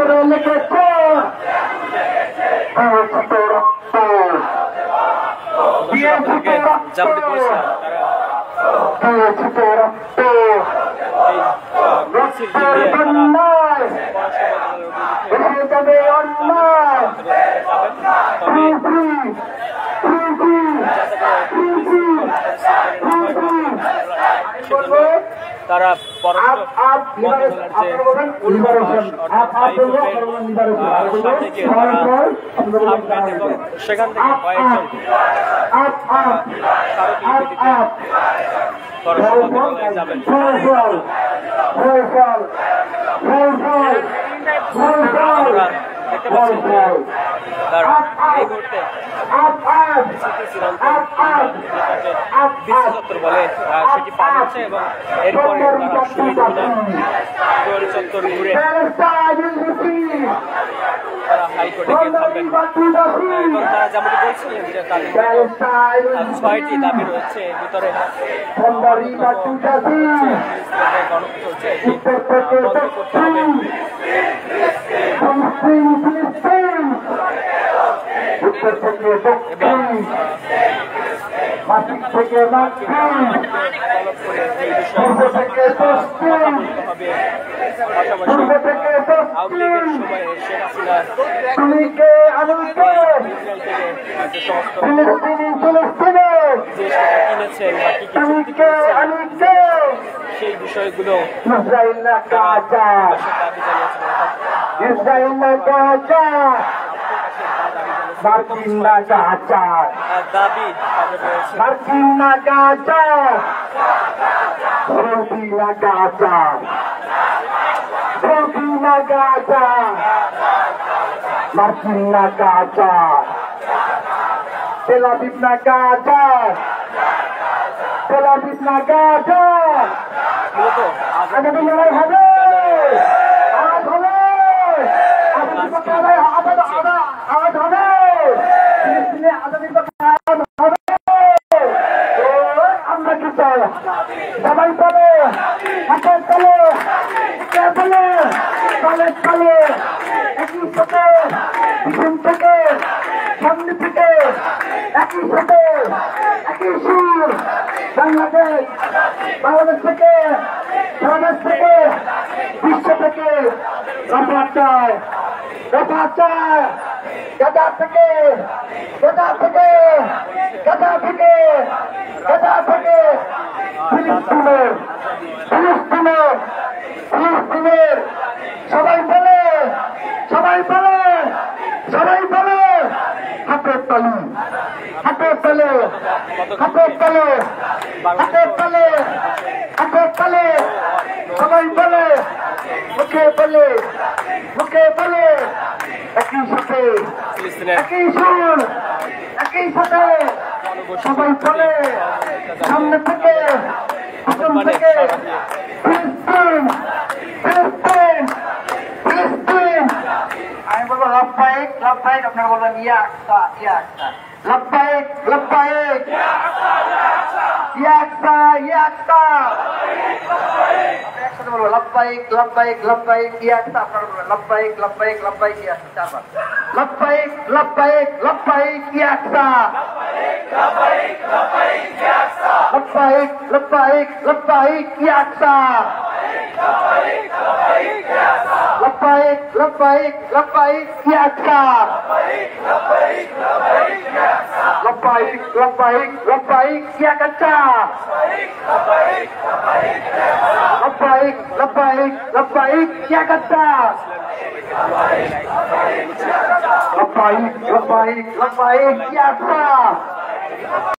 করে লিখেছে যেমনটি বলছিলাম তারা সেখান থেকে কয়েকজন যাবেন। দেখতে পাচ্ছি এই মুহূর্তে চত্বর বলে সেটি পার হচ্ছে এবং এরপরে তারা শহীদ মিনার চত্বর ঘুরে তারা হাইকোর্টে গিয়ে থাকবেন এবং তারা যেমন বলছিলেন যে তাদের 6টি দাবি রয়েছে এর ভিতরে সেই বিষয়গুলো দাবি Tel Aviv na Gaza, Tel Aviv na Gaza. আগামী লড়াই হবে, আজ হবে, আজ হবে, ফিলিস্তিনে আজাদির হবে। আমরা কি চাই? সবাই বলে, হাতের তলে, কে বলে, তলের তলে, একই সাথে, পিছন থেকে, সামনে থেকে, একই সাথে, একই সুর, বাংলাদেশ, বাংলাদেশ থেকে, বাংলাদেশ থেকে, বিশ্ব থেকে, রফা চায়, রফা চায়, গাজা থেকে, গাজা থেকে, গাজা থেকে, গাজা থেকে, ফিলিস্তিনের, ফিলিস্তিনের, ফিলিস্তিনের, সবাই বলে, সবাই বলে, সবাই বলে, হাতের তালি, হাতের তালে, হাতের তালে, হাতের তালে, হাতের তালে, সবাই বলে, মুখে বলে, মুখে বলে, একই সাথে, একই সুর, একই সাথে, সবাই বলে, সামনে থেকে, পিছন থেকে, ফিলিস্তিন, ফিলিস্তিন, ফিলিস্তিন। আমি বলবো লব্বাইক, লব্বাইক, আপনারা বলবেন ইয়াকসা, ইয়াকসা, লব্বাইক, লব্বাইক, ইয়াকসা, ইয়াকসা, একসাথে বলবো লব্বাইক, লব্বাইক, লব্বাইক, ইয়াকসা, আপনারা বলবেন লব্বাইক, লব্বাইক, লব্বাইক, ইয়াকসা, চারবার লব্বাইক, লব্বাইক, লব্বাইক, ইয়াকসা, লব্বাইক, লব্বাইক, ইয়াকসা, লব্বাইক, লব্বাইক, লব্বাইক, ইয়াকসা, لبيك لبيك لبيك يا لبيك لبيك لبيك يا كتا لبيك لبيك لبيك يا كتا لبيك لبيك لبيك يا كتا